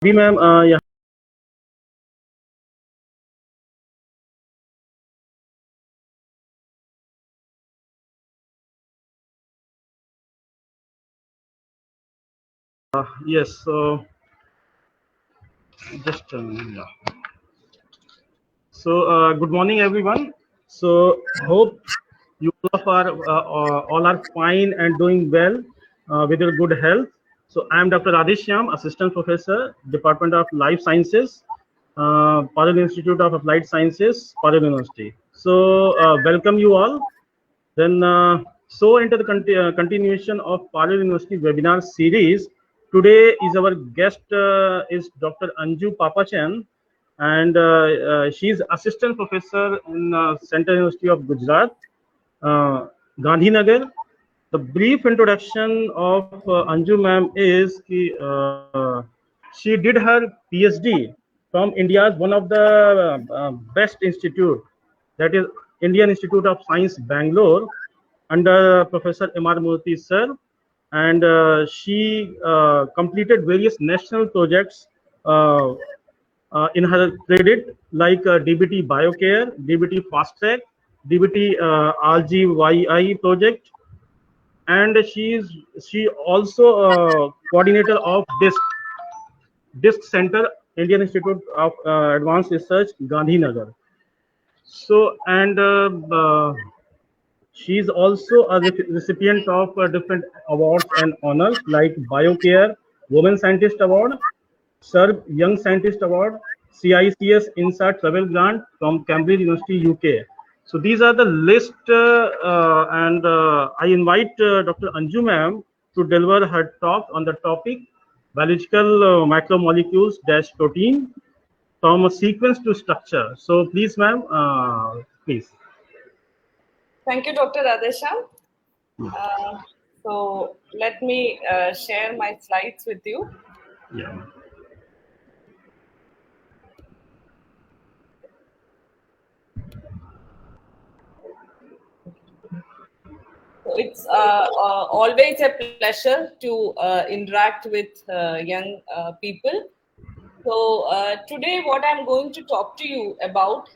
जी ma'am यहाँ yes so just yeah. Good morning everyone. So hope you all are fine and doing well with your good health. So I am Dr. Adishyam, Assistant Professor, Department of Life Sciences, Parallel Institute of Applied Sciences, Parallel University. So welcome you all. Then, into the continuation of Parallel University webinar series, today is our guest is Dr. Anju Papachan, and she is assistant professor in Central University of Gujarat, uh, Gandhinagar. The brief introduction of Anju ma'am is she did her PhD from India's one of the best institute, that is Indian Institute of Science, Bangalore, under Professor M.R. Murthy sir, and she completed various national projects in her credit, like DBT Biocare, DBT Fast Track, DBT RGYI project, and she also coordinator of DISC Center, Indian Institute of Advanced Research, Gandhinagar. So and she is also a recipient of different awards and honors like BioCare Women Scientist Award, SERB Young Scientist Award, CICS INSA Travel Grant from Cambridge University, UK. So these are the list, and I invite Dr. Anju ma'am to deliver her talk on the topic biological macromolecules dash protein from a sequence to structure. So please, ma'am, please. Thank you, Dr. Adesham. So let me share my slides with you. Yeah. So it's always a pleasure to interact with young people. So today, what I'm going to talk to you about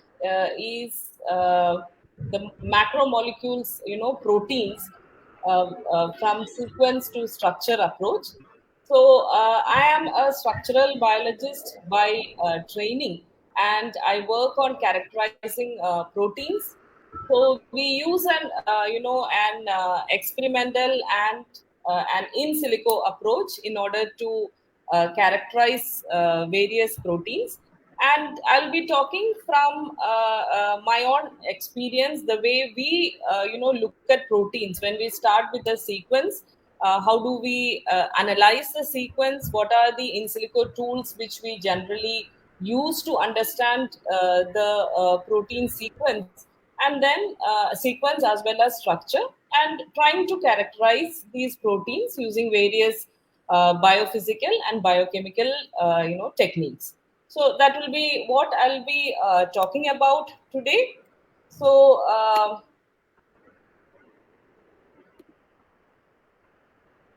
is the macromolecules, proteins from sequence to structure approach. So I am a structural biologist by training, and I work on characterizing proteins. So we use an experimental and an in silico approach in order to characterize various proteins. And I'll be talking from my own experience, the way we look at proteins when we start with the sequence. How do we analyze the sequence? What are the in silico tools which we generally use to understand the protein sequence, and then sequence as well as structure, and trying to characterize these proteins using various biophysical and biochemical techniques. So that will be what I'll be talking about today. So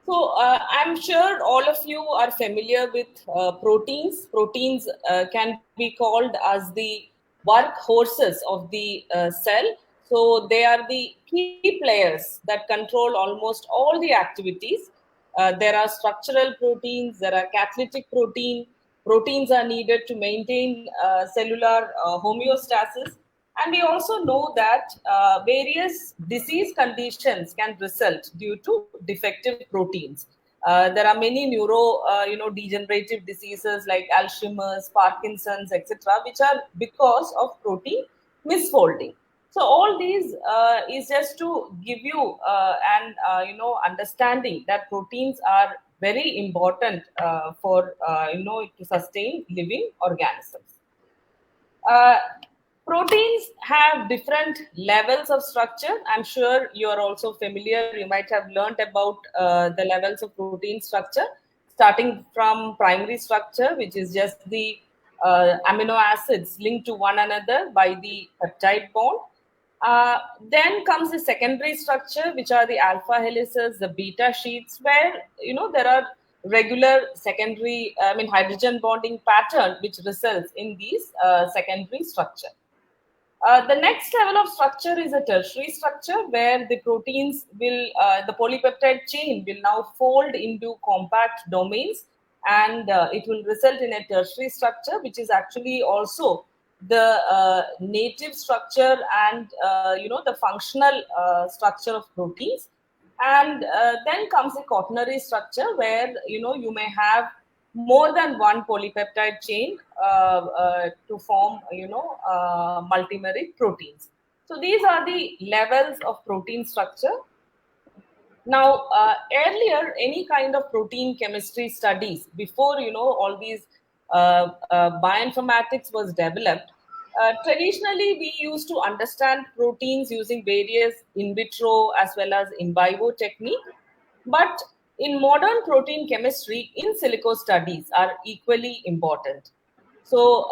I'm sure all of you are familiar with proteins. Proteins can be called as the workhorses of the cell. So they are the key players that control almost all the activities. There are structural proteins, there are catalytic protein. Proteins are needed to maintain cellular homeostasis. And we also know that various disease conditions can result due to defective proteins. There are many degenerative diseases like Alzheimer's, Parkinson's, etc., which are because of protein misfolding. So all these is just to give you an understanding that proteins are very important for to sustain living organisms. Uh, Proteins have different levels of structure. I'm sure you're also familiar. You might have learned about the levels of protein structure, starting from primary structure, which is just the amino acids linked to one another by the peptide bond. Then comes the secondary structure, which are the alpha helices, the beta sheets, where there are regular secondary, hydrogen bonding pattern, which results in these secondary structure. The next level of structure is a tertiary structure where the proteins will, the polypeptide chain will now fold into compact domains, and it will result in a tertiary structure, which is actually also the native structure and the functional structure of proteins. And then comes a quaternary structure where you may have more than one polypeptide chain to form multimeric proteins. So these are the levels of protein structure. Now, earlier, any kind of protein chemistry studies before all these bioinformatics was developed. Traditionally, we used to understand proteins using various in vitro as well as in vivo technique. But in modern protein chemistry, in silico studies are equally important. So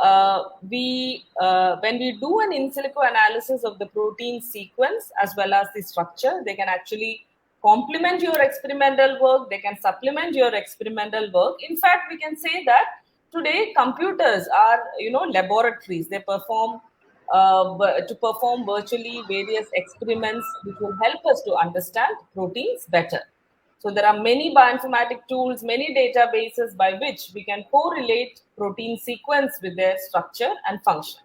when we do an in silico analysis of the protein sequence as well as the structure, they can actually complement your experimental work. They can supplement your experimental work. In fact, we can say that today computers are laboratories. They perform to perform virtually various experiments which will help us to understand proteins better. So there are many bioinformatic tools, many databases by which we can correlate protein sequence with their structure and function.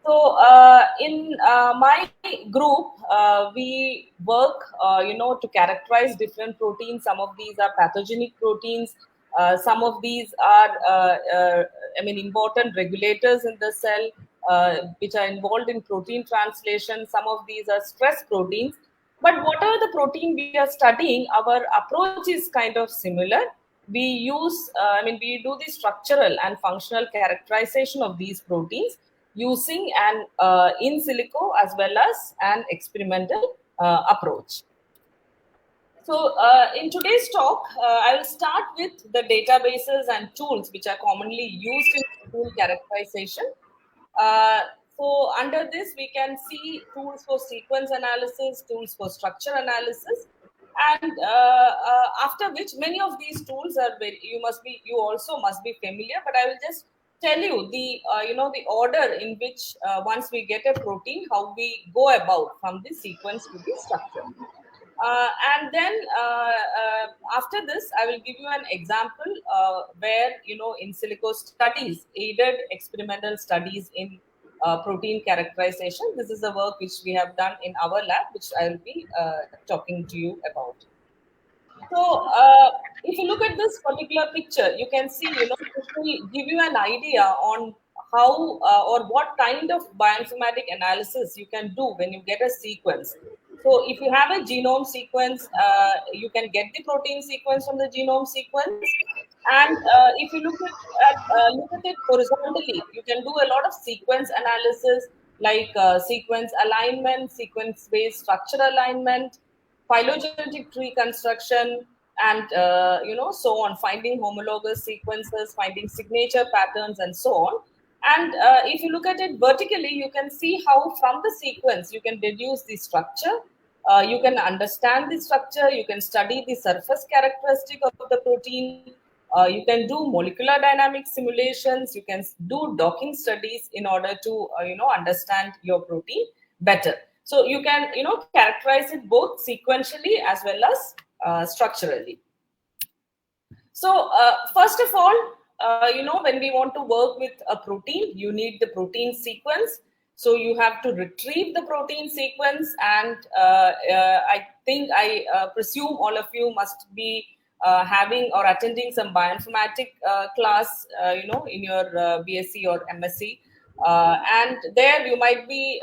So in my group, we work, to characterize different proteins. Some of these are pathogenic proteins. Some of these are, important regulators in the cell, which are involved in protein translation. Some of these are stress proteins. But whatever the protein we are studying, our approach is kind of similar. We use, we do the structural and functional characterization of these proteins using an in silico as well as an experimental approach. So in today's talk, I will start with the databases and tools which are commonly used in protein characterization. Uh, so under this, we can see tools for sequence analysis, tools for structure analysis, and after which many of these tools are very, you also must be familiar. But I will just tell you the the order in which once we get a protein, how we go about from the sequence to the structure. And then after this, I will give you an example where in silico studies aided experimental studies in protein characterization. This is the work which we have done in our lab, which I will be talking to you about. So, if you look at this particular picture, you can see, this will give you an idea on how or what kind of bioinformatic analysis you can do when you get a sequence. So, if you have a genome sequence, you can get the protein sequence from the genome sequence. And if you look at it horizontally, you can do a lot of sequence analysis like sequence alignment, sequence-based structure alignment, phylogenetic tree construction, and so on, finding homologous sequences, finding signature patterns, and so on. And if you look at it vertically, you can see how from the sequence you can deduce the structure. You can understand the structure. You can study the surface characteristic of the protein. You can do molecular dynamic simulations. You can do docking studies in order to understand your protein better. So you can characterize it both sequentially as well as structurally. So first of all, when we want to work with a protein, you need the protein sequence. So you have to retrieve the protein sequence, and I presume all of you must be having or attending some bioinformatic class, in your BSc or MSc. And there you might be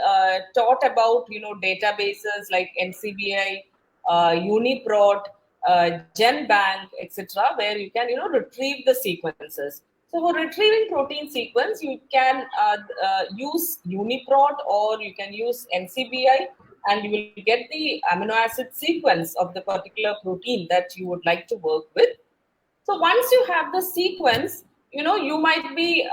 taught about databases like NCBI, UniProt, GenBank, etc., where you can retrieve the sequences. So for retrieving protein sequence, you can use UniProt or you can use NCBI, and you will get the amino acid sequence of the particular protein that you would like to work with. So once you have the sequence, you might be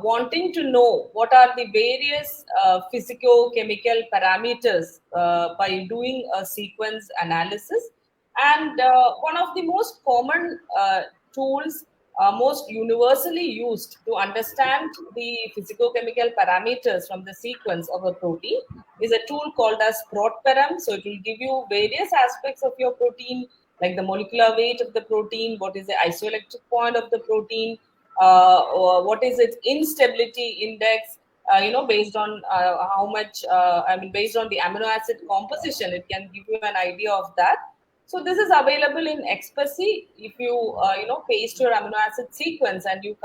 wanting to know what are the various physicochemical parameters by doing a sequence analysis. And one of the most common tools most universally used to understand the physicochemical parameters from the sequence of a protein is a tool called as protperam. So it will give you various aspects of your protein, like the molecular weight of the protein, what is the isoelectric point of the protein, or what is its instability index, based on how much, based on the amino acid composition, it can give you an idea of that. So this is available in Expressy. If you, paste your amino acid sequence and you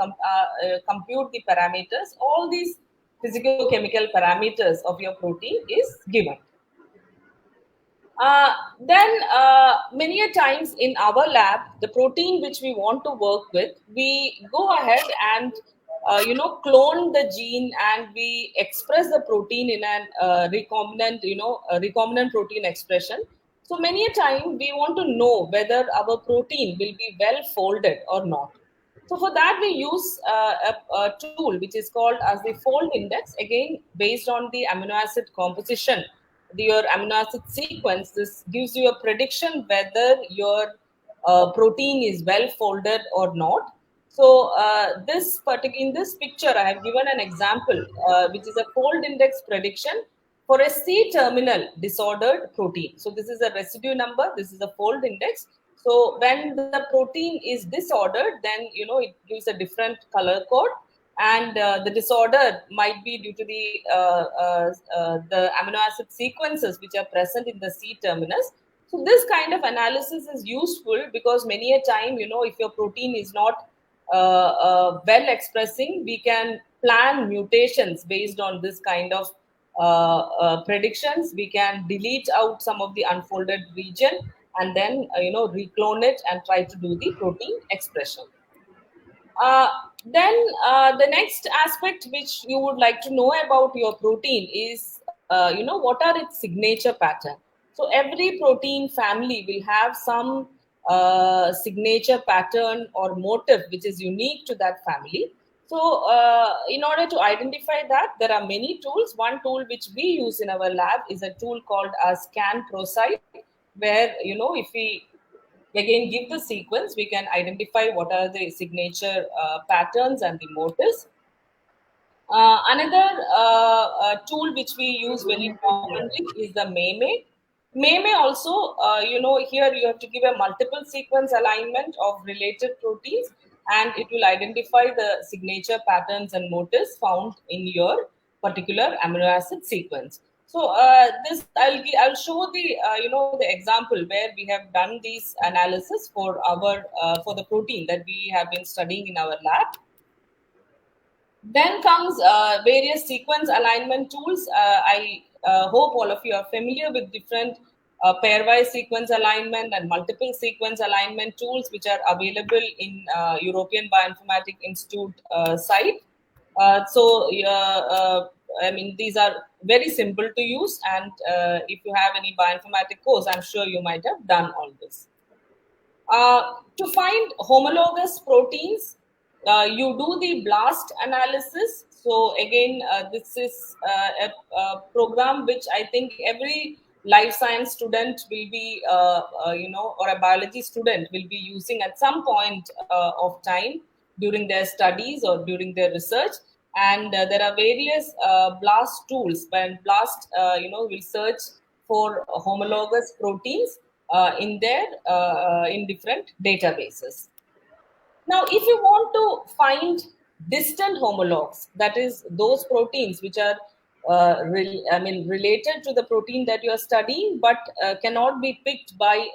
compute the parameters, all these physicochemical parameters of your protein is given. Many a times in our lab, the protein which we want to work with, we go ahead and clone the gene, and we express the protein in an recombinant protein expression. So many a time we want to know whether our protein will be well folded or not. So for that, we use a tool which is called as the fold index, again based on the amino acid composition, your amino acid sequence. This gives you a prediction whether your protein is well folded or not. So in this picture, I have given an example, which is a fold index prediction for a C-terminal disordered protein. So this is a residue number. This is a fold index. So when the protein is disordered, then it gives a different color code, and the disorder might be due to the amino acid sequences which are present in the C terminus. So this kind of analysis is useful because many a time, if your protein is not well expressing, we can plan mutations based on this kind of predictions. We can delete out some of the unfolded region and then reclone it and try to do the protein expression. Uh, then the next aspect which you would like to know about your protein is, what are its signature pattern. So every protein family will have some signature pattern or motif which is unique to that family. So in order to identify that, there are many tools. One tool which we use in our lab is a tool called as ScanProcyte, where if we again give the sequence, we can identify what are the signature patterns and the motifs. Another tool which we use very commonly is the meme. Meme also, here you have to give a multiple sequence alignment of related proteins, and it will identify the signature patterns and motifs found in your particular amino acid sequence. So this I'll show the the example where we have done these analysis for our for the protein that we have been studying in our lab. Then comes various sequence alignment tools. I hope all of you are familiar with different pairwise sequence alignment and multiple sequence alignment tools, which are available in European Bioinformatics Institute site. These are very simple to use, and if you have any bioinformatics course, I'm sure you might have done all this. To find homologous proteins, you do the blast analysis. So again, this is a program which I think every life science student will be, or a biology student will be using at some point of time during their studies or during their research. And there are various blast tools when blast, will search for homologous proteins in different databases. Now, if you want to find distant homologs, that is those proteins which are related to the protein that you are studying, but cannot be picked by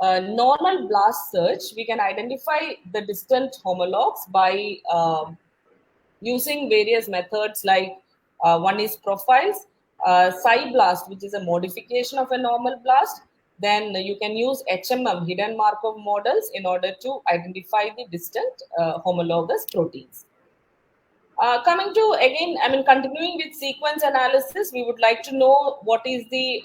a normal blast search, we can identify the distant homologs by using various methods like one is profiles, blast, which is a modification of a normal blast. Then you can use HMM, hidden Markov models, in order to identify the distant homologous proteins. Coming to again, continuing with sequence analysis, we would like to know what is the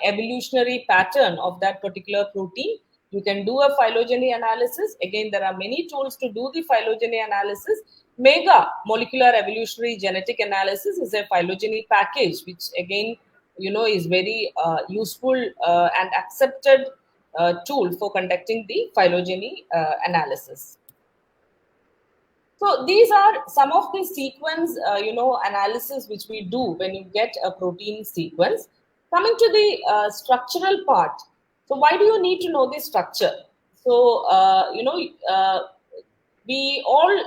evolutionary pattern of that particular protein. You can do a phylogeny analysis. Again, there are many tools to do the phylogeny analysis. Mega molecular evolutionary genetic analysis is a phylogeny package, which again is very useful and accepted tool for conducting the phylogeny analysis. So these are some of the sequence, analysis which we do when you get a protein sequence. Coming to the structural part. So why do you need to know the structure? So, we all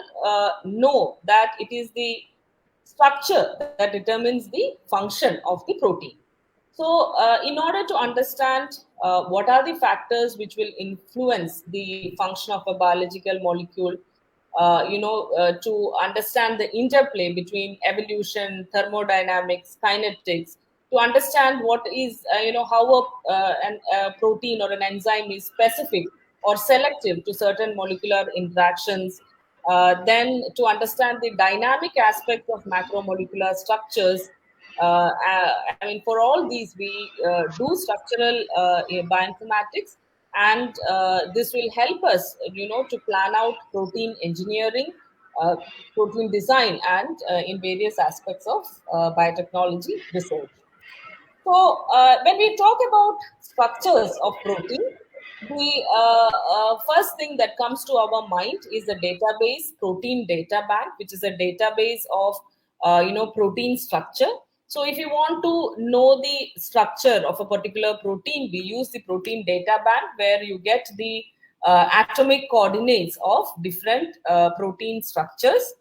know that it is the structure that determines the function of the protein. So, in order to understand what are the factors which will influence the function of a biological molecule, to understand the interplay between evolution, thermodynamics, kinetics, to understand what is, how a protein or an enzyme is specific or selective to certain molecular interactions. Then to understand the dynamic aspects of macromolecular structures. For all these, we do structural bioinformatics, and this will help us, to plan out protein engineering, uh, protein design, and in various aspects of biotechnology research. So, when we talk about structures of protein, the first thing that comes to our mind is the database, protein data bank, which is a database of protein structure. So, if you want to know the structure of a particular protein, we use the protein data bank, where you get the atomic coordinates of different protein structures.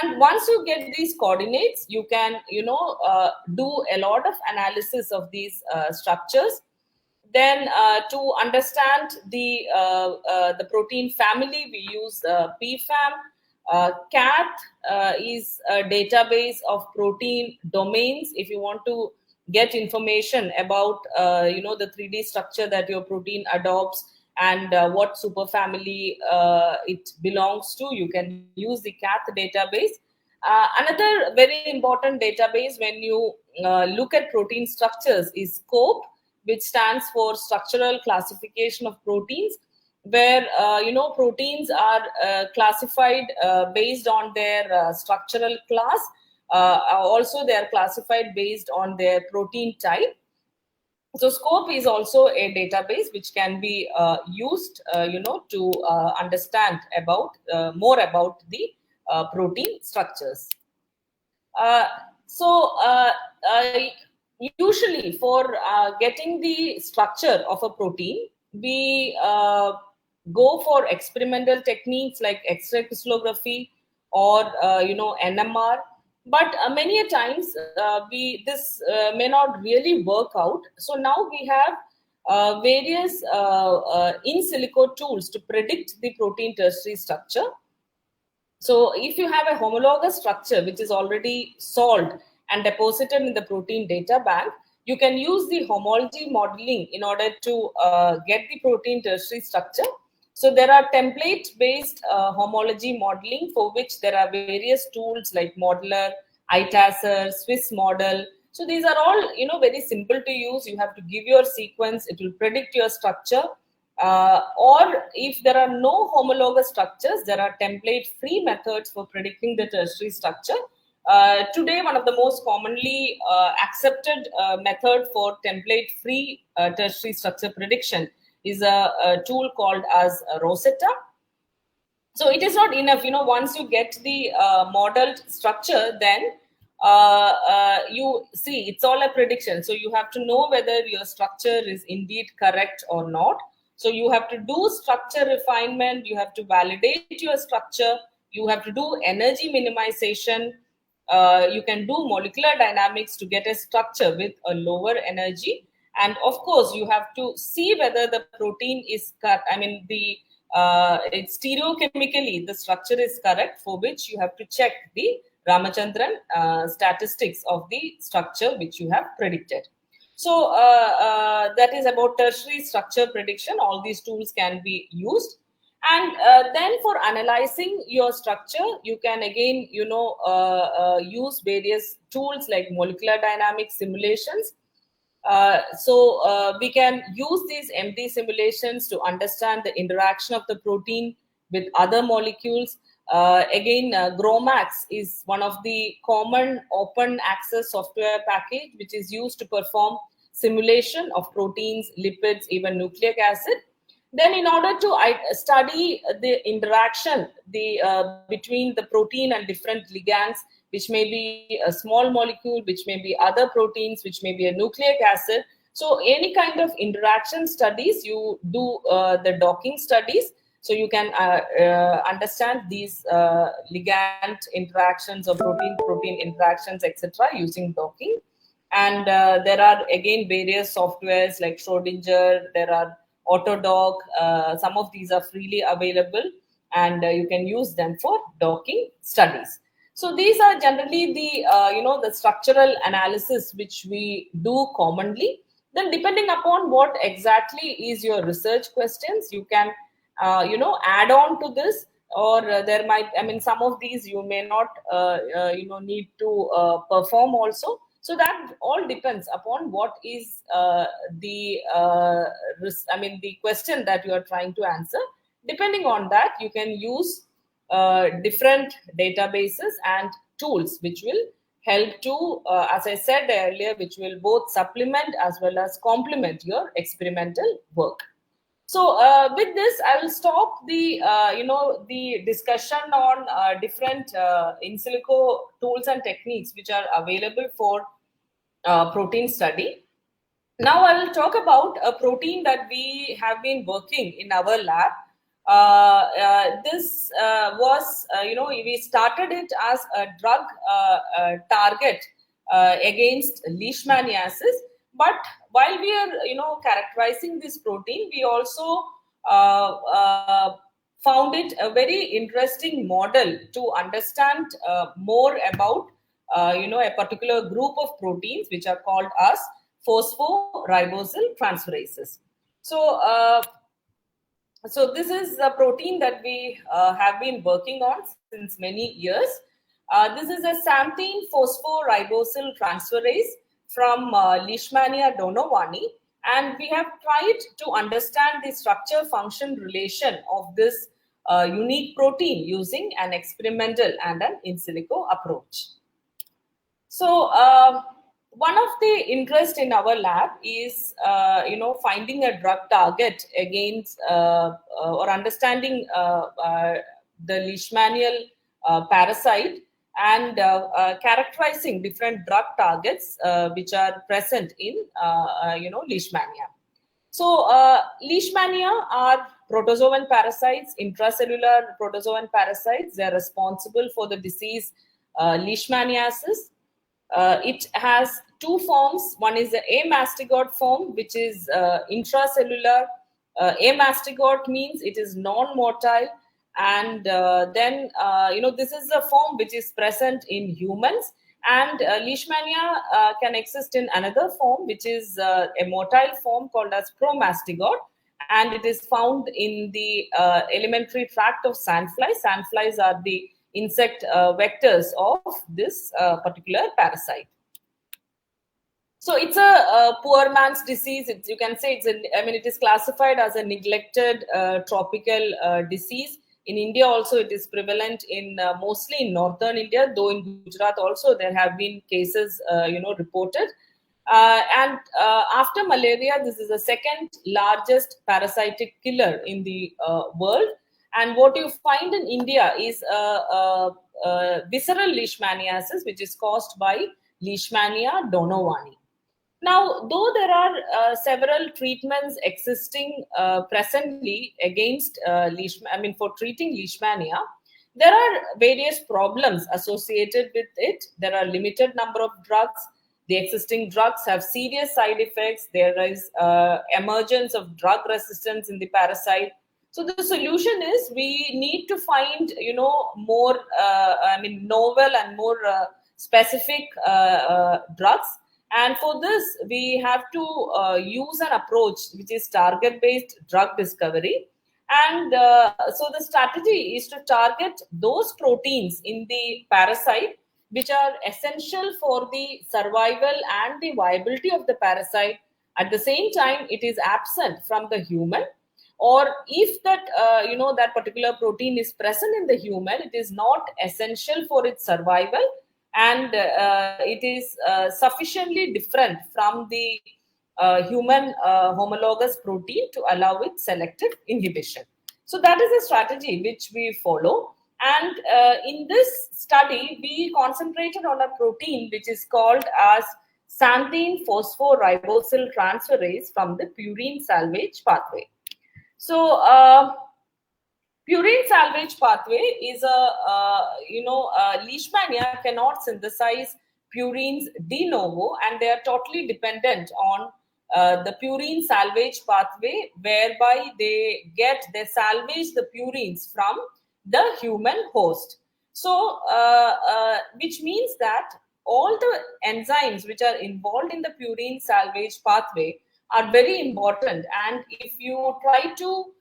And once you get these coordinates, you can do a lot of analysis of these structures. Then to understand the protein family, we use pfam. Cath is a database of protein domains. If you want to get information about the 3D structure that your protein adopts, and what superfamily it belongs to, you can use the cath database. Another very important database when you look at protein structures is scope, which stands for structural classification of proteins, where proteins are classified based on their structural class. Also, they are classified based on their protein type. So scope is also a database which can be used to understand about more about the protein structures. uh, so usually for getting the structure of a protein, we go for experimental techniques like X-ray crystallography or NMR. But many a times we this may not really work out. So now we have various in silico tools to predict the protein tertiary structure. So if you have a homologous structure which is already solved and deposited in the protein data bank, you can use the homology modeling in order to get the protein tertiary structure. So there are template-based homology modeling, for which there are various tools like Modeler, ITASR, Swiss Model. So these are all very simple to use. You have to give your sequence; it will predict your structure. Or if there are no homologous structures, there are template-free methods for predicting the tertiary structure. Today, one of the most commonly accepted method for template-free tertiary structure prediction is a tool called as Rosetta. So it is not enough, once you get the modeled structure, then you see it's all a prediction. So you have to know whether your structure is indeed correct or not. So you have to do structure refinement, you have to validate your structure, you have to do energy minimization, you can do molecular dynamics to get a structure with a lower energy. And of course, you have to see whether the protein is cut. It's stereochemically, the structure is correct, for which you have to check the Ramachandran statistics of the structure which you have predicted. So that is about tertiary structure prediction. All these tools can be used. And then for analyzing your structure, you can again, use various tools like molecular dynamics simulations. We can use these MD simulations to understand the interaction of the protein with other molecules. GROMACS is one of the common open access software package which is used to perform simulation of proteins, lipids, even nucleic acid. Then, in order to study the interaction between the protein and different ligands, which may be a small molecule, which may be other proteins, which may be a nucleic acid. So, any kind of interaction studies, you do the docking studies. So, you can understand these ligand interactions or protein-protein interactions, etc., using docking. And there are again various softwares like Schrodinger, there are Autodoc. Some of these are freely available, and you can use them for docking studies. So these are generally the the structural analysis which we do commonly. Then, depending upon what exactly is your research questions, you can add on to this, or there might, I mean, some of these you may not need to perform also. So that all depends upon what is the question that you are trying to answer. Depending on that, you can use different databases and tools which will help to, as I said earlier, which will both supplement as well as complement your experimental work. So with this, I will stop the discussion on different in silico tools and techniques which are available for protein study. Now I will talk about a protein that we have been working in our lab. This was, we started it as a drug target against leishmaniasis. But while we are, characterizing this protein, we also found it a very interesting model to understand more about, a particular group of proteins which are called as phosphoribosyl transferases. So this is a protein that we have been working on since many years. This is a xanthine phosphoribosyl transferase from Leishmania donovani, and we have tried to understand the structure function relation of this unique protein using an experimental and an in silico approach. So one of the interest in our lab is finding a drug target against or understanding the leishmanial parasite, and characterizing different drug targets which are present in leishmania. So leishmania are protozoan parasites, intracellular protozoan parasites. They are responsible for the disease leishmaniasis. It has two forms. One is the amastigot form, which is intracellular. Amastigot means it is non-motile, and then this is a form which is present in humans. And leishmania can exist in another form, which is a motile form called as promastigot, and it is found in the alimentary tract of sandflies. Sandflies are the insect vectors of this particular parasite. So it's a poor man's disease. You can say it is classified as a neglected tropical disease. In India also it is prevalent in mostly in northern India, though in Gujarat also there have been cases reported. And after malaria, this is the second largest parasitic killer in the world. And what you find in India is visceral leishmaniasis, which is caused by Leishmania donovani. Now, though there are several treatments existing presently against for treating leishmania, there are various problems associated with it. There are limited number of drugs. The existing drugs have serious side effects. There is emergence of drug resistance in the parasite. So the solution is we need to find, more, novel and more specific drugs. And for this, we have to use an approach which is target-based drug discovery. And so the strategy is to target those proteins in the parasite which are essential for the survival and the viability of the parasite. At the same time, it is absent from the human. Or if that that particular protein is present in the human, it is not essential for its survival, and it is sufficiently different from the human homologous protein to allow its selective inhibition. So that is a strategy which we follow. And in this study, we concentrated on a protein which is called as xanthine phosphoribosyl transferase from the purine salvage pathway. So, purine salvage pathway is leishmania cannot synthesize purines de novo, and they are totally dependent on the purine salvage pathway, whereby they salvage the purines from the human host. So, which means that all the enzymes which are involved in the purine salvage pathway are very important, and if you try to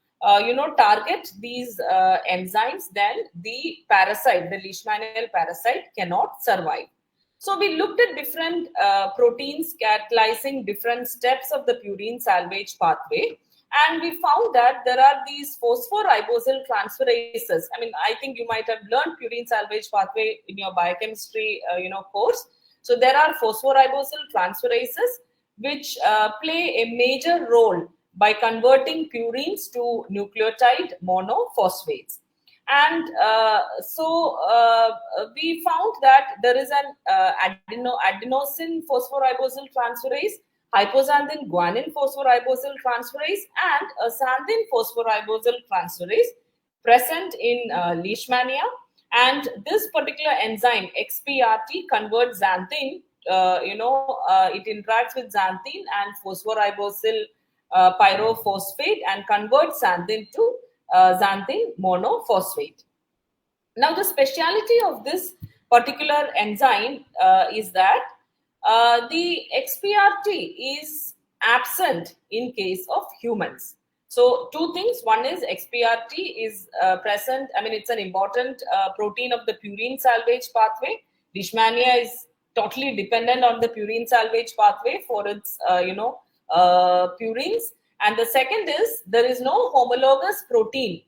target these enzymes, then the parasite, the leishmanial parasite, cannot survive. So we looked at different proteins catalyzing different steps of the purine salvage pathway, and we found that there are these phosphoribosyl transferases. I mean, I think you might have learned purine salvage pathway in your biochemistry course. So there are phosphoribosyl transferases which play a major role by converting purines to nucleotide monophosphates. And we found that there is an adenosine phosphoribosyl transferase, hypoxanthine guanine phosphoribosyl transferase, and a xanthine phosphoribosyl transferase present in leishmania. And this particular enzyme, XPRT, converts xanthine, it interacts with xanthine and phosphoribosyl pyrophosphate and converts xanthine to xanthine monophosphate. Now, the speciality of this particular enzyme is that the XPRT is absent in case of humans. So, two things. One is XPRT is present. I mean, it's an important protein of the purine salvage pathway. Leishmania is totally dependent on the purine salvage pathway for its, purines. And the second is there is no homologous protein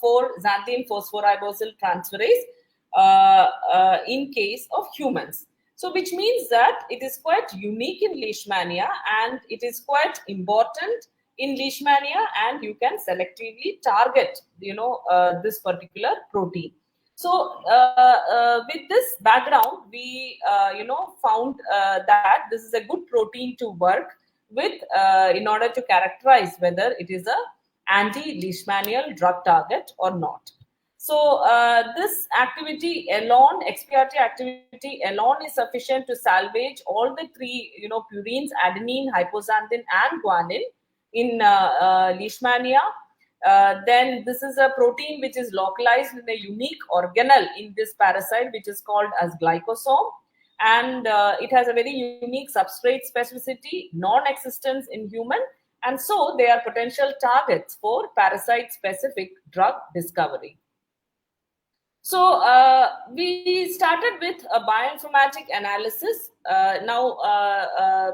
for xanthine phosphoribosyl transferase in case of humans. So, which means that it is quite unique in leishmania, and it is quite important in leishmania, and you can selectively target, this particular protein. So, with this background, we, found that this is a good protein to work with in order to characterize whether it is a anti-leishmanial drug target or not. So this activity alone, XPRT activity alone, is sufficient to salvage all the three, purines, adenine, hypoxanthine, and guanine in leishmania. Then this is a protein which is localized in a unique organelle in this parasite, which is called as glycosome. And it has a very unique substrate specificity, non-existence in human, and so they are potential targets for parasite-specific drug discovery. So we started with a bioinformatic analysis. Now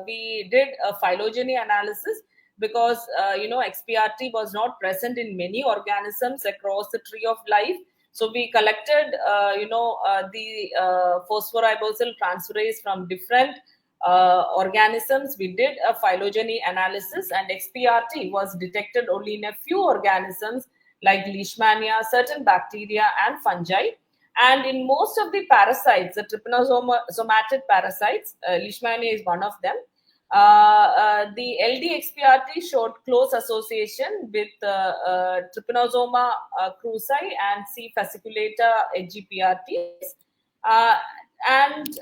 we did a phylogeny analysis because XPRT was not present in many organisms across the tree of life. So we collected, the phosphoribosyl transferase from different organisms. We did a phylogeny analysis, and XPRT was detected only in a few organisms like leishmania, certain bacteria, and fungi. And in most of the parasites, the trypanosomatid parasites, leishmania is one of them. The LD-XPRT showed close association with Trypanosoma cruzi and C. fasciculata HGPRTs. And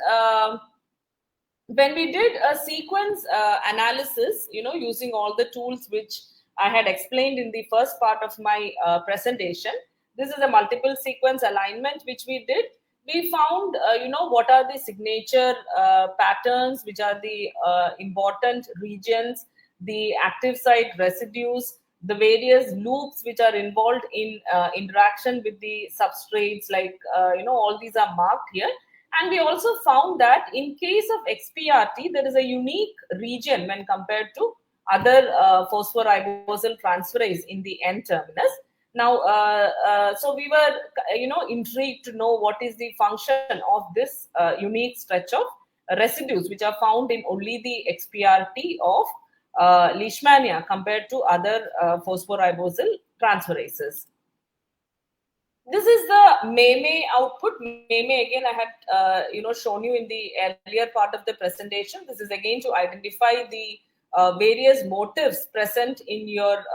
when we did a sequence analysis, using all the tools which I had explained in the first part of my presentation, this is a multiple sequence alignment which we did. We found, what are the signature patterns, which are the important regions, the active site residues, the various loops which are involved in interaction with the substrates, like, all these are marked here. And we also found that in case of XPRT, there is a unique region when compared to other phosphoribosyl transferase in the N-terminus. Now, so we were, intrigued to know what is the function of this unique stretch of residues which are found in only the XPRT of leishmania compared to other phosphoribosal transferases. This is the MEME output. MEME, again, I had shown you in the earlier part of the presentation. This is again to identify the various motifs present in your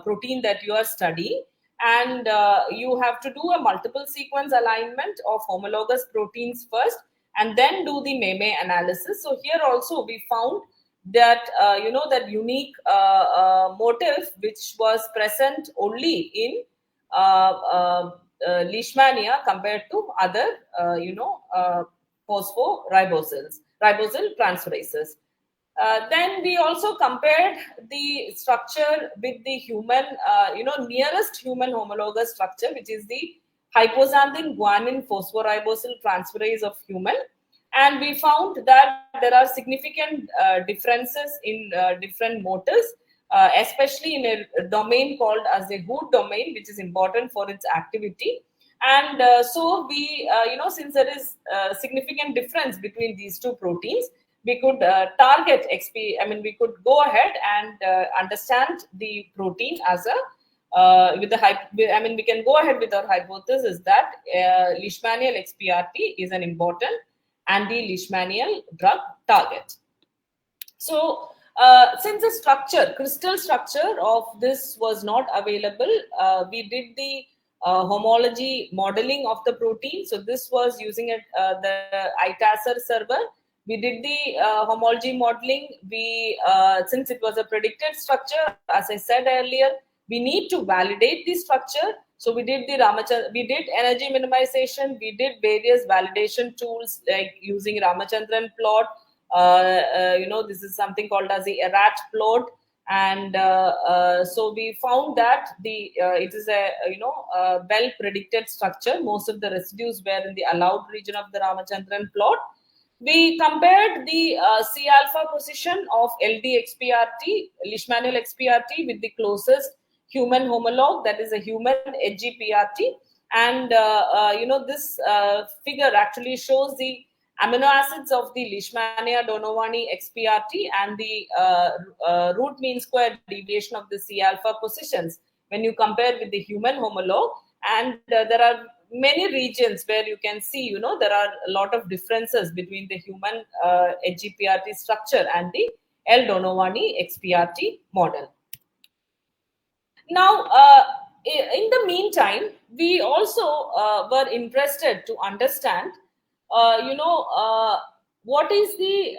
protein that you are studying, and you have to do a multiple sequence alignment of homologous proteins first, and then do the MEME analysis. So here also we found that that unique motif which was present only in leishmania compared to other ribosal transferases. Then we also compared the structure with the human, nearest human homologous structure, which is the hypoxanthine guanine phosphoribosal transferase of human, and we found that there are significant differences in different motifs, especially in a domain called as the Hood domain, which is important for its activity. And so we, since there is significant difference between these two proteins, we could target we could go ahead and understand the protein as a we can go ahead with our hypothesis that leishmanial XPRT is an important anti-leishmanial drug target. So, since the crystal structure of this was not available, we did the homology modeling of the protein. So, this was using the ITASR server. We did the homology modeling. Since it was a predicted structure, as I said earlier, we need to validate the structure. So we did we did energy minimization. We did various validation tools like using Ramachandran plot. This is something called as the ERAT plot, and so we found that it is a well predicted structure. Most of the residues were in the allowed region of the Ramachandran plot. We compared the C alpha position of LD XPRT, leishmanial XPRT, with the closest human homologue, that is a human HGPRT, and this figure actually shows the amino acids of the Leishmania donovani XPRT and the root mean square deviation of the C alpha positions when you compare with the human homologue. And there are many regions where you can see, there are a lot of differences between the human HGPRT structure and the L donovani XPRT model. Now, in the meantime, we also were interested to understand, what is the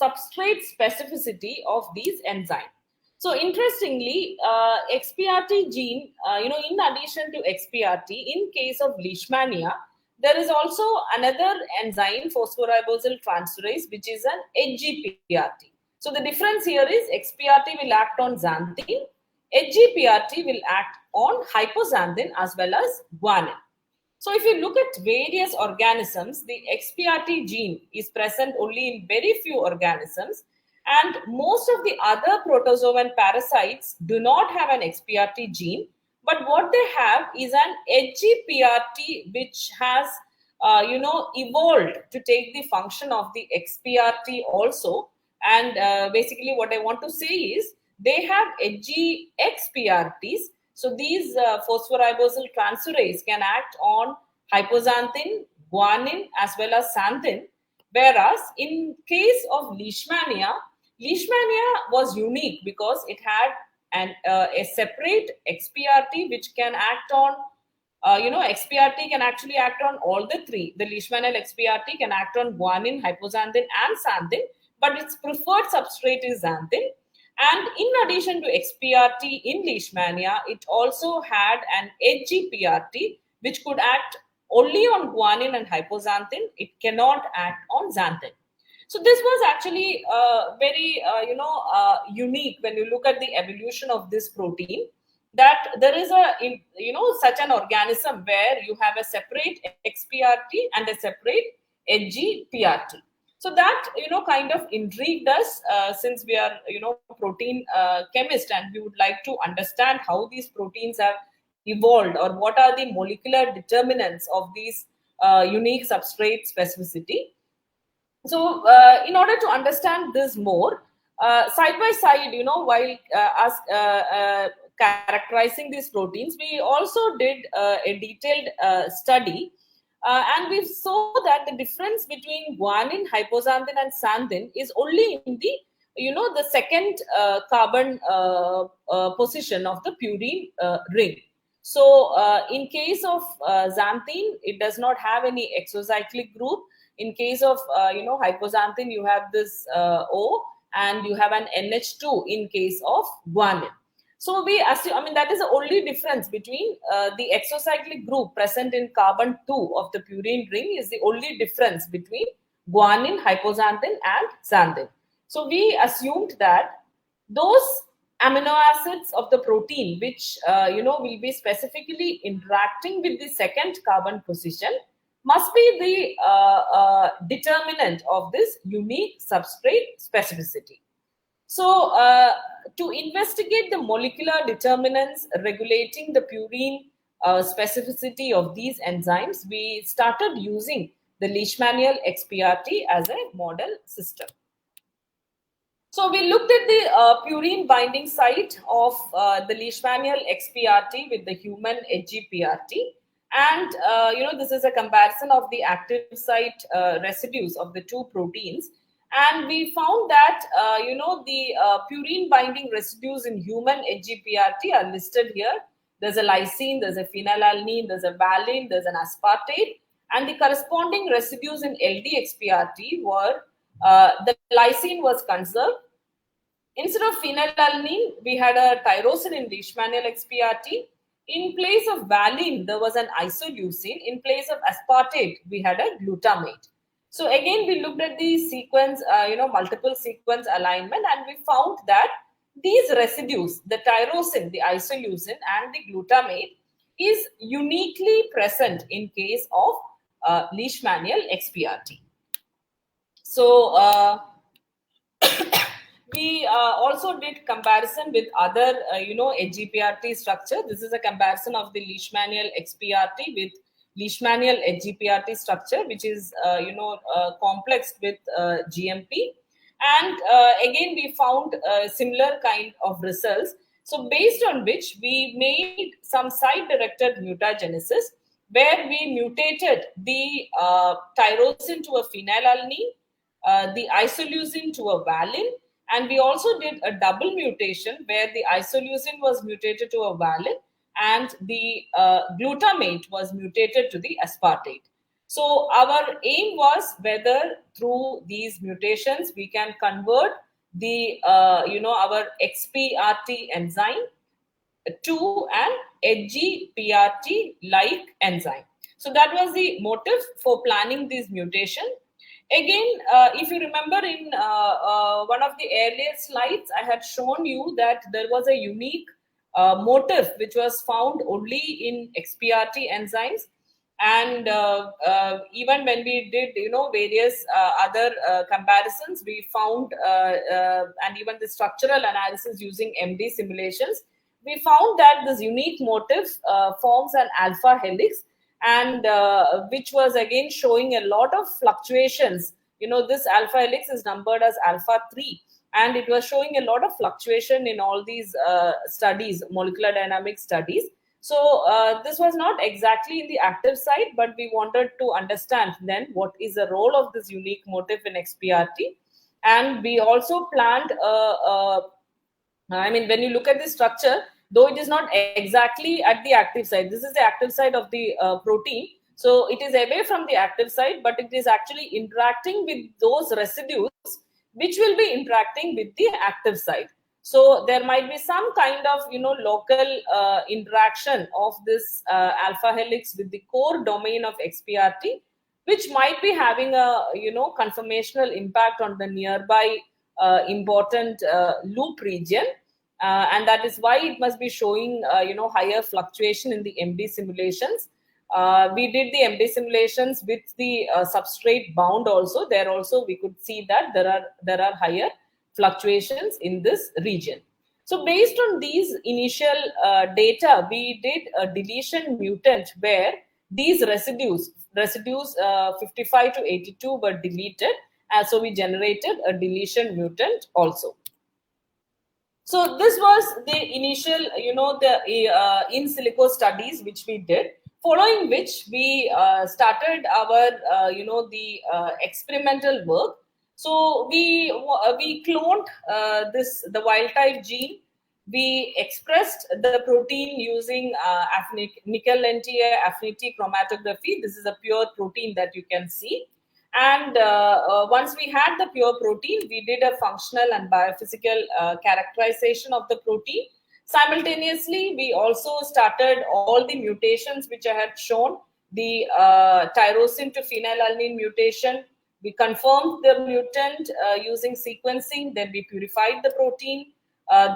substrate specificity of these enzymes. So, interestingly, XPRT gene, in addition to XPRT, in case of leishmania, there is also another enzyme, phosphoribosal transferase, which is an HGPRT. So, the difference here is XPRT will act on xanthine, HGPRT will act on hypoxanthine as well as guanine. So if you look at various organisms, the XPRT gene is present only in very few organisms, and most of the other protozoan parasites do not have an XPRT gene, but what they have is an HGPRT which has evolved to take the function of the XPRT also. And basically what I want to say is they have HGXPRTs. So these phosphoribosal transferase can act on hypoxanthine, guanine as well as xanthine. Whereas in case of leishmania was unique because it had a separate XPRT which can act on, XPRT can actually act on all the three. The leishmanial XPRT can act on guanine, hypoxanthine and xanthine, but its preferred substrate is xanthine. And in addition to XPRT in leishmania, it also had an HGPRT which could act only on guanine and hypoxanthine. It cannot act on xanthine. So this was actually very unique when you look at the evolution of this protein, that there is such an organism where you have a separate XPRT and a separate HGPRT. So that kind of intrigued us, since we are protein chemists, and we would like to understand how these proteins have evolved or what are the molecular determinants of these unique substrate specificity. So in order to understand this more, Side by side, while us characterizing these proteins, we also did a detailed study, and we saw that the difference between guanine, hypoxanthine, and xanthine is only in the the second carbon position of the purine ring. So in case of xanthine, it does not have any exocyclic group. In case of hypoxanthine, you have this O, and you have an NH2 in case of guanine. So we assume, that is the only difference between the exocyclic group present in carbon 2 of the purine ring is the only difference between guanine, hypoxanthine, and xanthine. So we assumed that those amino acids of the protein which will be specifically interacting with the second carbon position must be the determinant of this unique substrate specificity. So, to investigate the molecular determinants regulating the purine specificity of these enzymes, we started using the Leishmanian XPRT as a model system. So we looked at the purine binding site of the Leishmanian XPRT with the human HGPRT. And, this is a comparison of the active site residues of the two proteins. And we found that, the purine binding residues in human HGPRT are listed here. There's a lysine, there's a phenylalanine, there's a valine, there's an aspartate. And the corresponding residues in LDXPRT were the lysine was conserved. Instead of phenylalanine, we had a tyrosine in Leishmanian XPRT. In place of valine, there was an isoleucine. In place of aspartate, we had a glutamate. So again, we looked at the sequence, multiple sequence alignment, and we found that these residues, the tyrosine, the isoleucine, and the glutamate, is uniquely present in case of Leishmanian XPRT. So we also did comparison with other, HGPRT structure. This is a comparison of the Leishmanian XPRT with Leishmanian HGPRT structure, which is, complexed with GMP. And again, we found similar kind of results. So based on which we made some site-directed mutagenesis, where we mutated the tyrosine to a phenylalanine, the isoleucine to a valine, and we also did a double mutation where the isoleucine was mutated to a valine and the glutamate was mutated to the aspartate. So our aim was whether through these mutations we can convert the our XPRT enzyme to an HGPRT like enzyme. So that was the motive for planning this mutation. Again, if you remember in one of the earlier slides, I had shown you that there was a unique motif which was found only in XPRT enzymes. And even when we did, various other comparisons, we found, and even the structural analysis using MD simulations, we found that this unique motif forms an alpha helix, and which was again showing a lot of fluctuations. This alpha helix is numbered as alpha 3, and it was showing a lot of fluctuation in all these studies, molecular dynamic studies. So this was not exactly in the active site, but we wanted to understand then what is the role of this unique motif in XPRT. And we also planned, when you look at the structure, though it is not exactly at the active site, this is the active site of the protein. So it is away from the active site, but it is actually interacting with those residues which will be interacting with the active site. So there might be some kind of, local interaction of this alpha helix with the core domain of XPRT, which might be having a, conformational impact on the nearby important loop region. And that is why it must be showing, higher fluctuation in the MD simulations. We did the MD simulations with the substrate bound also. There also we could see that there are higher fluctuations in this region. So based on these initial data, we did a deletion mutant where these residues 55 to 82 were deleted. So we generated a deletion mutant also. So this was the initial, the in silico studies which we did. Following which we started our, the experimental work. So we cloned the wild type gene. We expressed the protein using nickel lentier affinity chromatography. This is a pure protein that you can see. And once we had the pure protein, we did a functional and biophysical characterization of the protein. Simultaneously, we also started all the mutations which I had shown, the tyrosine to phenylalanine mutation. We confirmed the mutant using sequencing, then we purified the protein.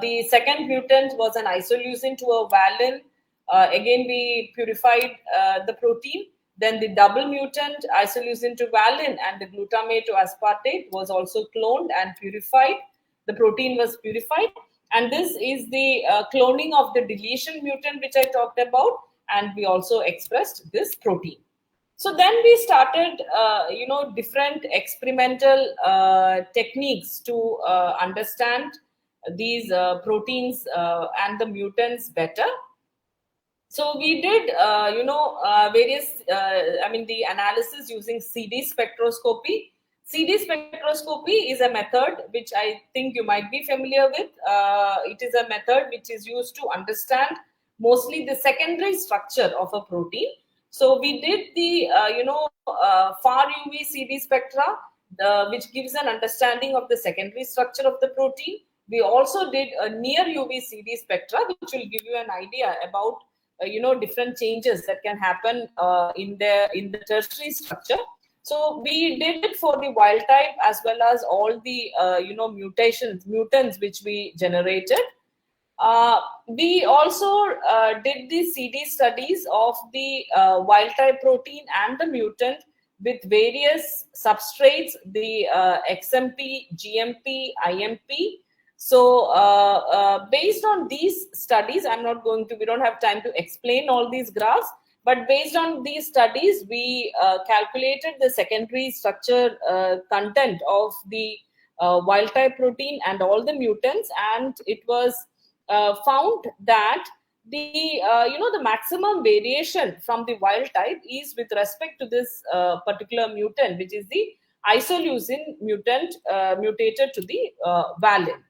The second mutant was an isoleucine to a valine. Again, we purified the protein. Then the double mutant isoleucine to valine and the glutamate to aspartate was also cloned and purified. The protein was purified. And this is the cloning of the deletion mutant, which I talked about. And we also expressed this protein. So then we started, different experimental techniques to understand these proteins and the mutants better. So we did, various, the analysis using CD spectroscopy. CD spectroscopy is a method which I think you might be familiar with. It is a method which is used to understand mostly the secondary structure of a protein. So we did the, far UV CD spectra, which gives an understanding of the secondary structure of the protein. We also did a near UV CD spectra, which will give you an idea about different changes that can happen in the tertiary structure. So we did it for the wild type as well as all the mutants which we generated. We also did the CD studies of the wild type protein and the mutant with various substrates, the XMP, GMP, IMP. So based on these studies, we don't have time to explain all these graphs, but based on these studies, we calculated the secondary structure content of the wild type protein and all the mutants, and it was found that the maximum variation from the wild type is with respect to this particular mutant, which is the isoleucine mutant mutated to the valine.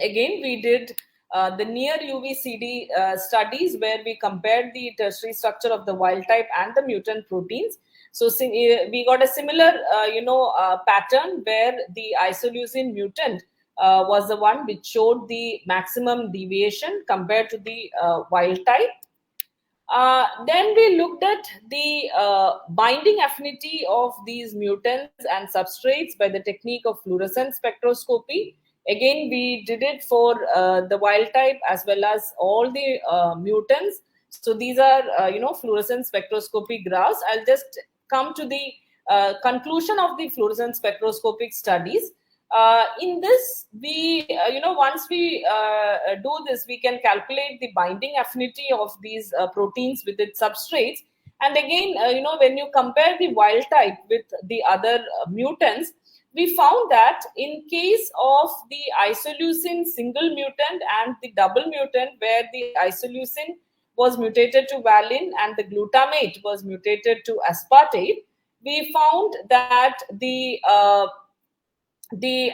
Again, we did the near UV CD studies where we compared the tertiary structure of the wild type and the mutant proteins. So we got a similar, pattern where the isoleucine mutant was the one which showed the maximum deviation compared to the wild type. Then we looked at the binding affinity of these mutants and substrates by the technique of fluorescence spectroscopy. Again, we did it for the wild type as well as all the mutants. So these are, fluorescence spectroscopy graphs. I'll just come to the conclusion of the fluorescence spectroscopic studies. In this, we, once we do this, we can calculate the binding affinity of these proteins with its substrates. And again, when you compare the wild type with the other mutants, we found that in case of the isoleucine single mutant and the double mutant, where the isoleucine was mutated to valine and the glutamate was mutated to aspartate, we found that the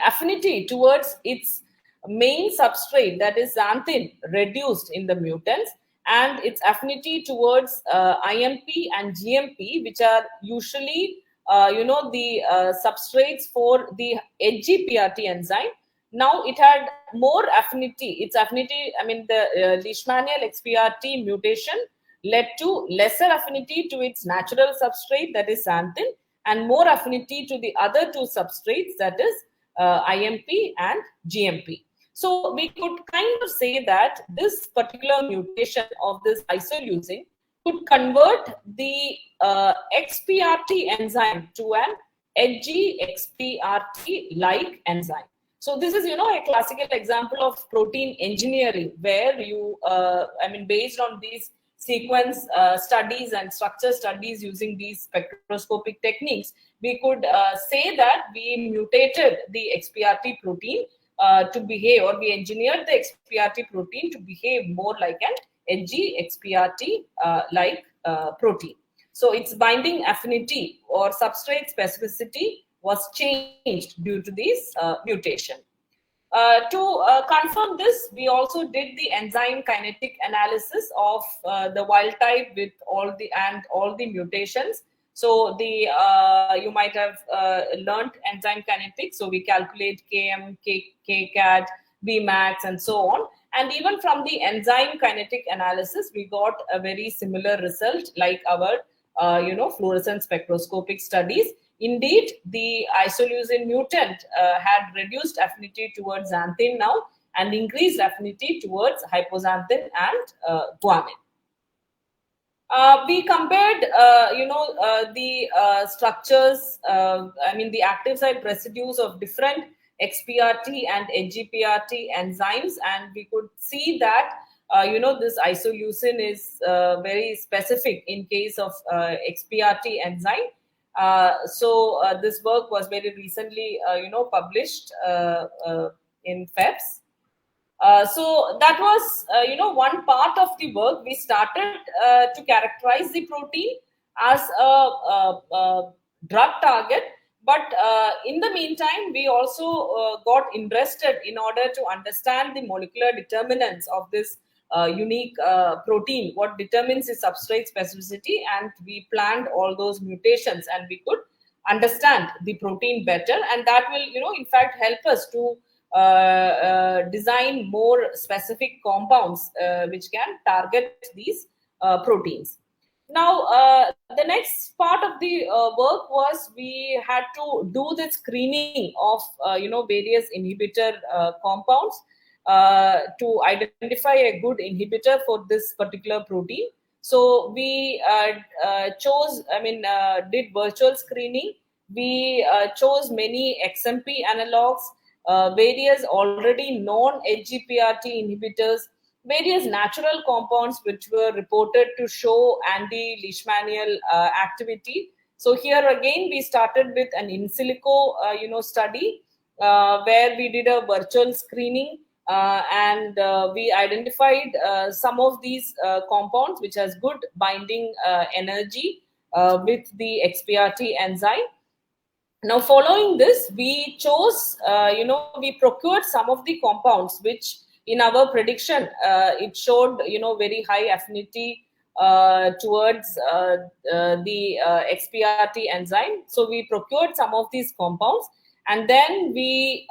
affinity towards its main substrate, that is xanthin, reduced in the mutants, and its affinity towards IMP and GMP, which are usually the substrates for the HGPRT enzyme. Now it had more affinity. Its affinity, the Leishmanial XPRT mutation led to lesser affinity to its natural substrate, that is xanthin, and more affinity to the other two substrates, that is IMP and GMP. So we could kind of say that this particular mutation of this isoleucine could convert the XPRT enzyme to an HGXPRT like enzyme. So this is, a classical example of protein engineering, where you, based on these sequence studies and structure studies using these spectroscopic techniques, we could say that we mutated the XPRT protein to behave, or we engineered the XPRT protein to behave more like an Hg XPRT like protein. So its binding affinity or substrate specificity was changed due to this mutation. To confirm this, we also did the enzyme kinetic analysis of the wild type with all the mutations. So the you might have learned enzyme kinetics. So we calculate Km, Kcat, Bmax, and so on. And even from the enzyme kinetic analysis, we got a very similar result like our fluorescence spectroscopic studies. Indeed, the isoleucine mutant had reduced affinity towards xanthine now and increased affinity towards hypoxanthine and guanine. We compared, the structures, the active site residues of different XPRT and NGPRT enzymes, and we could see that, this isoleucine is very specific in case of XPRT enzyme. This work was very recently, published in FEPS. So that was, one part of the work. We started to characterize the protein as a drug target, but in the meantime, we also got interested in order to understand the molecular determinants of this unique protein, what determines the substrate specificity, and we planned all those mutations, and we could understand the protein better, and that will, in fact, help us to design more specific compounds which can target these proteins. Now, the next part of the work was we had to do the screening of various inhibitor compounds to identify a good inhibitor for this particular protein. So we did virtual screening. We chose many XMP analogs, various already known HGPRT inhibitors, various natural compounds which were reported to show anti-leishmanial activity. So here again, we started with an in silico, study where we did a virtual screening, and we identified some of these compounds which has good binding energy with the XPRT enzyme. Now, following this, we chose, we procured some of the compounds which in our prediction, it showed, very high affinity towards the XPRT enzyme. So we procured some of these compounds, and then we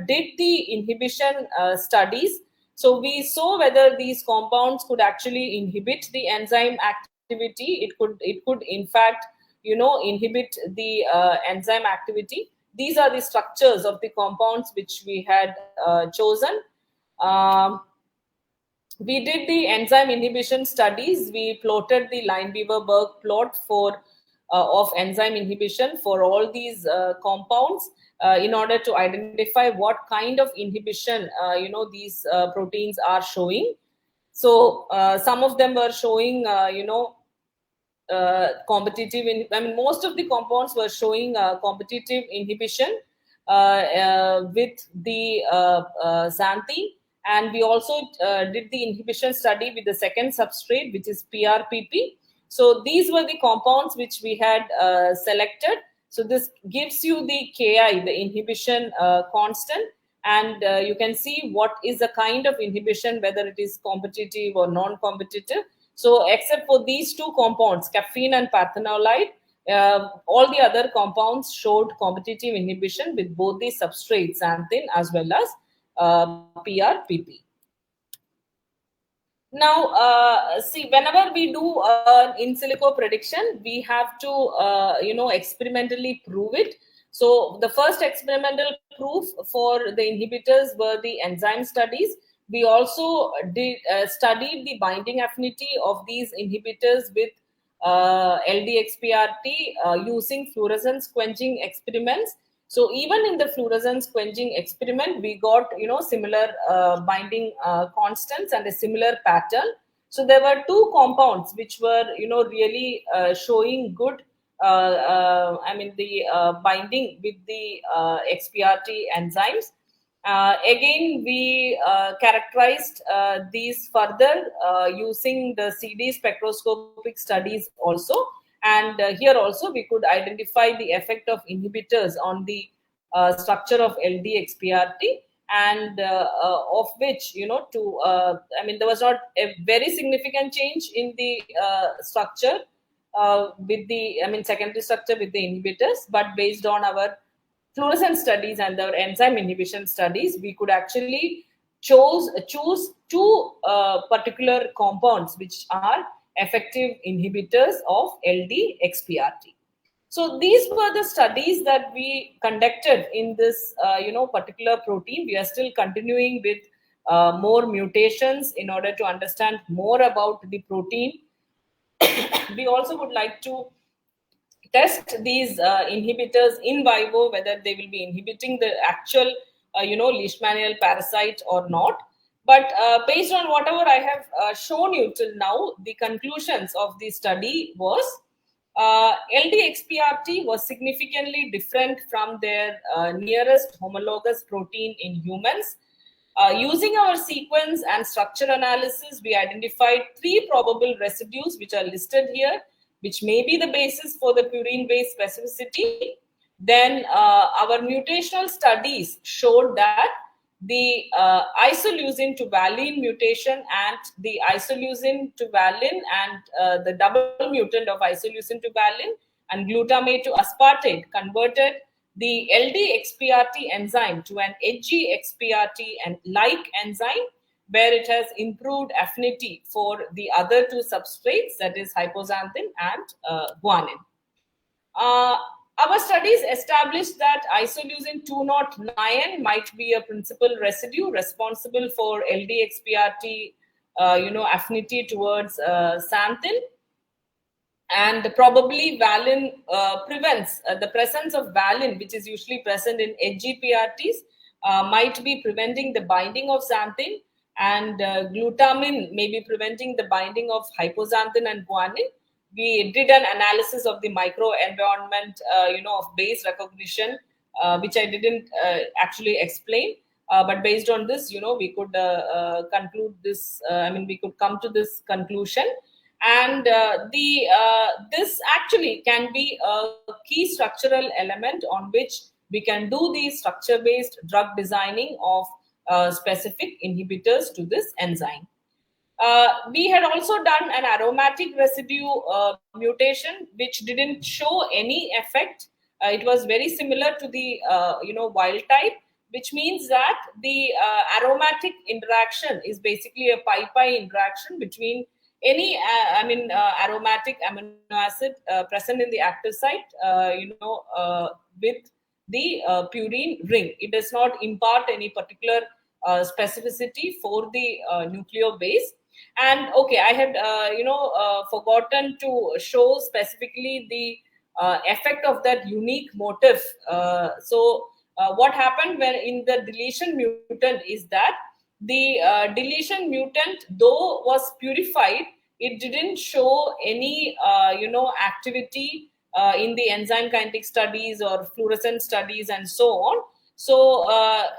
did the inhibition studies. So we saw whether these compounds could actually inhibit the enzyme activity. It could in fact, inhibit the enzyme activity. These are the structures of the compounds which we had chosen. Um, we did the enzyme inhibition studies. We plotted the Lineweaver-Burke plot for of enzyme inhibition for all these compounds in order to identify what kind of inhibition these proteins are showing. So some of them were showing competitive. Most of the compounds were showing competitive inhibition with the xanthine, and we also did the inhibition study with the second substrate, which is PRPP. So these were the compounds which we had selected. So this gives you the Ki, the inhibition constant, and you can see what is the kind of inhibition, whether it is competitive or non-competitive. So except for these two compounds, caffeine and parthenolide, all the other compounds showed competitive inhibition with both the substrates, xanthine as well as PRPP. Now, see, whenever we do an in silico prediction, we have to, experimentally prove it. So the first experimental proof for the inhibitors were the enzyme studies. We also did studied the binding affinity of these inhibitors with LDXPRT using fluorescence quenching experiments. So even in the fluorescence quenching experiment, we got similar binding constants and a similar pattern. So there were two compounds which were really showing good the binding with the XPRT enzymes. Again, we characterized these further using the CD spectroscopic studies also. And here also we could identify the effect of inhibitors on the structure of LD-XPRT, and of which, there was not a very significant change in the structure with the, secondary structure with the inhibitors, but based on our fluorescence studies and our enzyme inhibition studies, we could actually choose two particular compounds which are effective inhibitors of LD-XPRT. So these were the studies that we conducted in this, particular protein. We are still continuing with more mutations in order to understand more about the protein. We also would like to test these inhibitors in vivo, whether they will be inhibiting the actual, leishmanial parasite or not. But based on whatever I have shown you till now, the conclusions of the study was LDXPRT was significantly different from their nearest homologous protein in humans. Using our sequence and structure analysis, we identified three probable residues which are listed here, which may be the basis for the purine-based specificity. Then our mutational studies showed that the isoleucine to valine mutation and the isoleucine to valine and the double mutant of isoleucine to valine and glutamate to aspartate converted the LD-XPRT enzyme to an HG-XPRT and like enzyme, where it has improved affinity for the other two substrates, that is hypoxanthine and guanine. Our studies established that isoleucine 209 might be a principal residue responsible for LD-XPRT, affinity towards xanthine, and probably valine prevents the presence of valine, which is usually present in HGPRTs, might be preventing the binding of xanthine, and glutamine may be preventing the binding of hypoxanthine and guanine. We did an analysis of the microenvironment, of base recognition, which I didn't actually explain. But based on this, we could conclude this. We could come to this conclusion, and this actually can be a key structural element on which we can do the structure-based drug designing of specific inhibitors to this enzyme. We had also done an aromatic residue mutation, which didn't show any effect. It was very similar to the wild type, which means that the aromatic interaction is basically a pi-pi interaction between any aromatic amino acid present in the active site, with the purine ring. It does not impart any particular specificity for the nucleobase. And okay, I had forgotten to show specifically the effect of that unique motif. What happened when in the deletion mutant is that the deletion mutant, though was purified, it didn't show any activity in the enzyme kinetic studies or fluorescence studies and so on. So,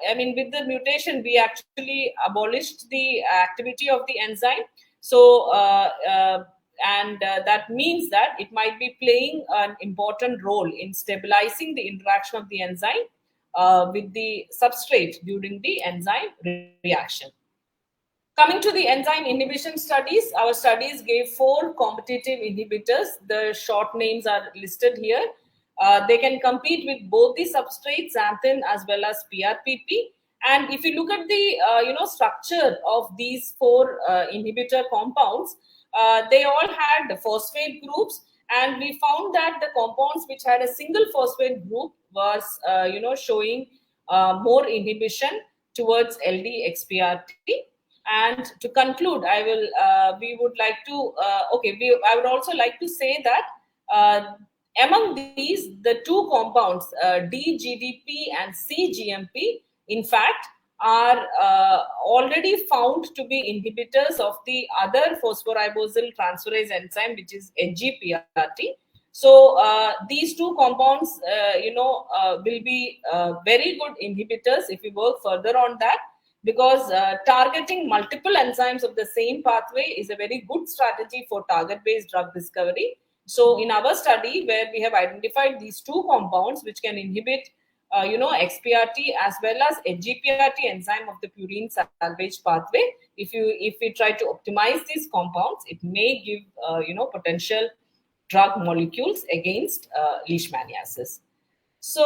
with the mutation, we actually abolished the activity of the enzyme. So, that means that it might be playing an important role in stabilizing the interaction of the enzyme with the substrate during the enzyme reaction. Coming to the enzyme inhibition studies, our studies gave 4 competitive inhibitors. The short names are listed here. They can compete with both the substrates, xanthine as well as PRPP. And if you look at the structure of these 4 inhibitor compounds, they all had phosphate groups, and we found that the compounds which had a single phosphate group was showing more inhibition towards LD-XPRT. And to conclude, I would also like to say that among these, the 2 compounds, DGDP and CGMP, in fact, are already found to be inhibitors of the other phosphoribosyl transferase enzyme, which is HGPRT. So these two compounds, will be very good inhibitors if we work further on that, because targeting multiple enzymes of the same pathway is a very good strategy for target-based drug discovery. So in our study, where we have identified these two compounds which can inhibit XPRT as well as HGPRT enzyme of the purine salvage pathway. If we try to optimize these compounds, it may give potential drug molecules against leishmaniasis. So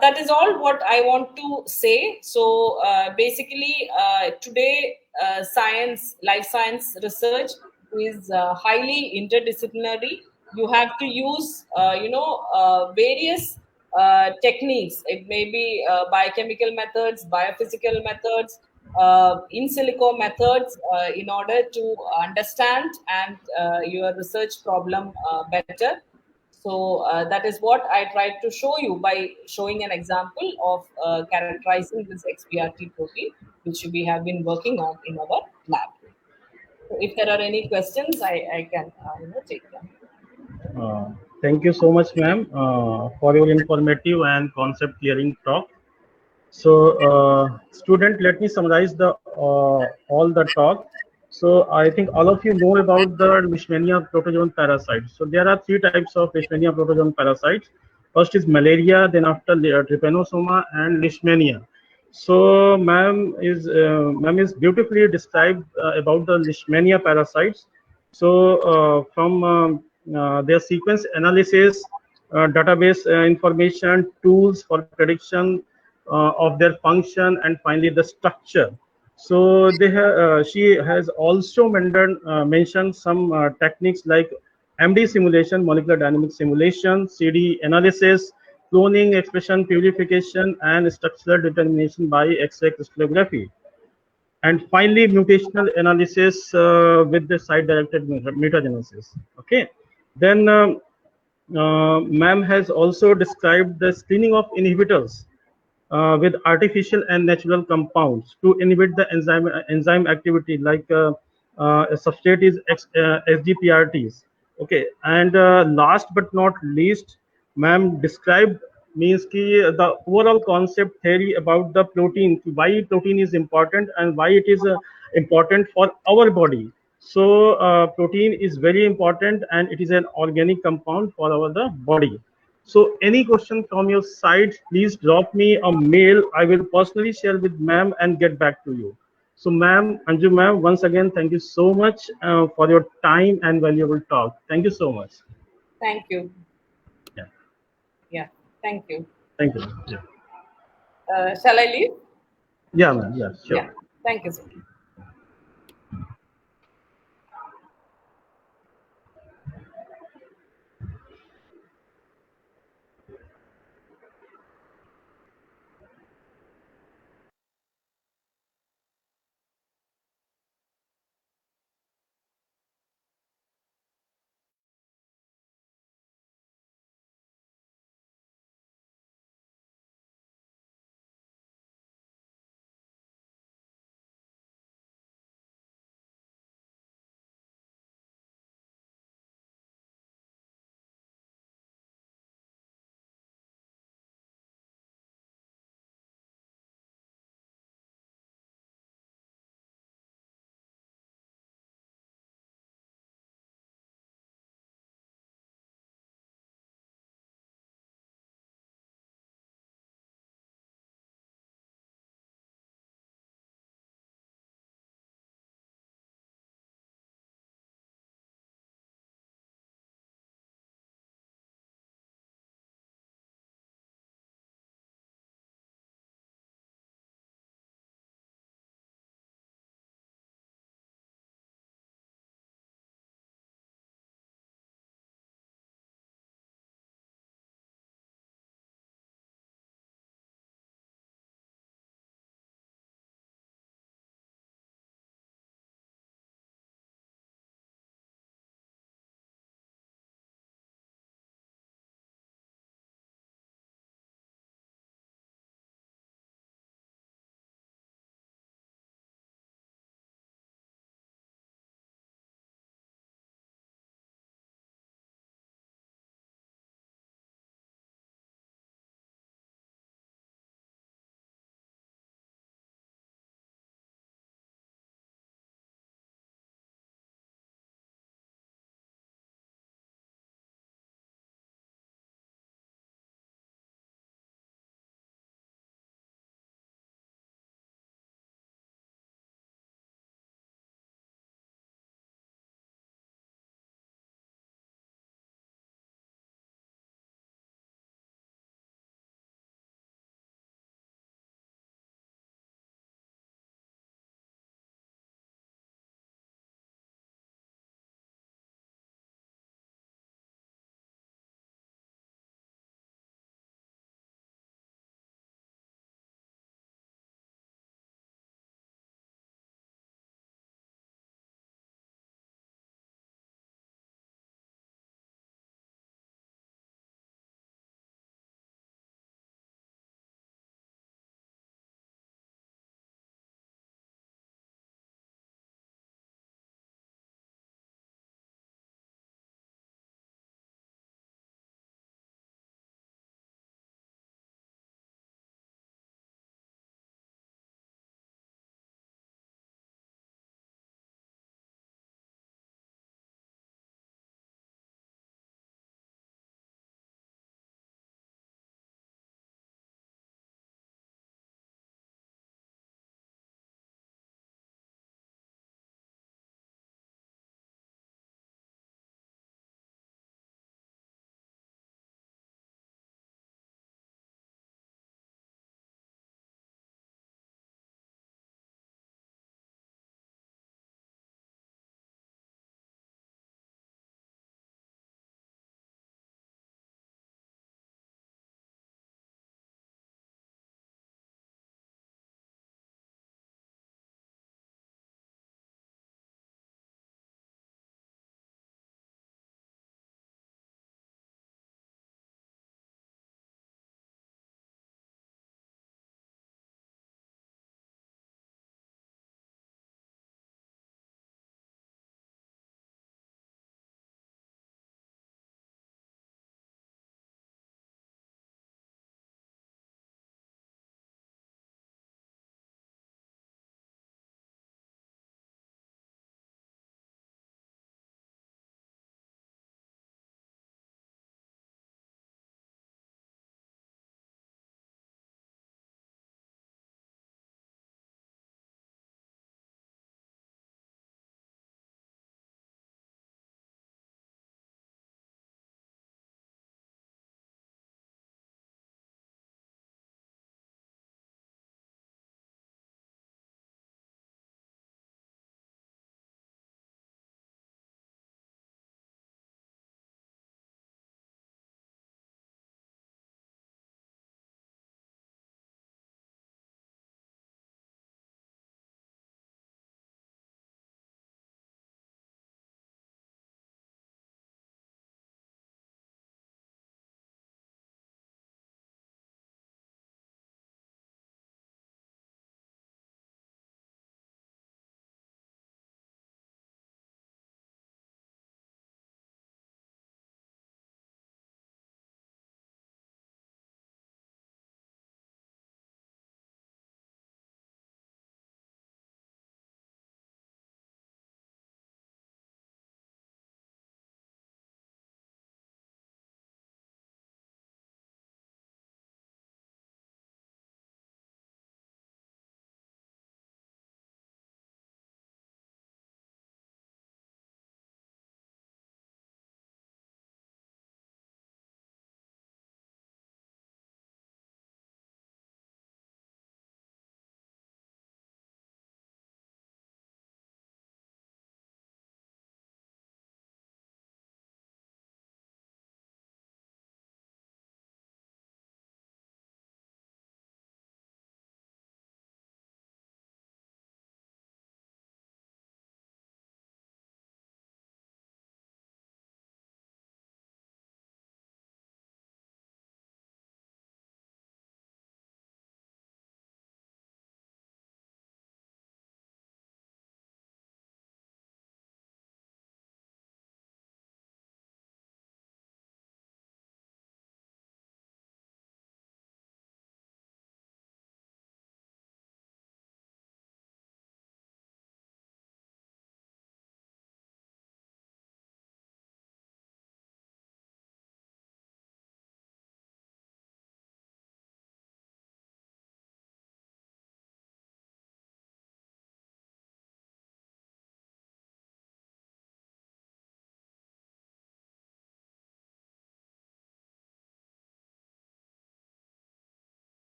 that is all what I want to say. So basically, today life science research is highly interdisciplinary. You have to use, various techniques. It may be biochemical methods, biophysical methods, in silico methods, in order to understand and your research problem better. So that is what I tried to show you by showing an example of characterizing this XPRT protein, which we have been working on in our lab. So if there are any questions, I can take them. Thank you so much, ma'am, for your informative and concept clearing talk. So, student, let me summarize the all the talk. So, I think all of you know about the Leishmania protozoan parasites. So, there are three types of Leishmania protozoan parasites. First is malaria, then after trypanosoma and Leishmania. So, ma'am is beautifully described about the Leishmania parasites. So, from their sequence analysis, database information, tools for prediction of their function, and finally the structure. So she has also mentioned some techniques like MD simulation, molecular dynamic simulation, CD analysis, cloning, expression purification, and structural determination by X-ray crystallography. And finally, mutational analysis with the site-directed mutagenesis. Okay. Then ma'am has also described the screening of inhibitors with artificial and natural compounds to inhibit the enzyme activity, like a substrate is SGPRTs. Okay, and last but not least, ma'am described means ki the overall concept theory about the protein, why protein is important and why it is important for our body. So protein is very important and it is an organic compound for our the body. So any question from your side, please drop me a mail. I will personally share with ma'am and get back to you. So ma'am, Anju ma'am, once again, thank you so much for your time and valuable talk. Thank you so much. Thank you. Yeah. Yeah, thank you. Thank you. Yeah. Shall I leave? Yeah, ma'am. Yeah, Yeah, sure. thank you, sir.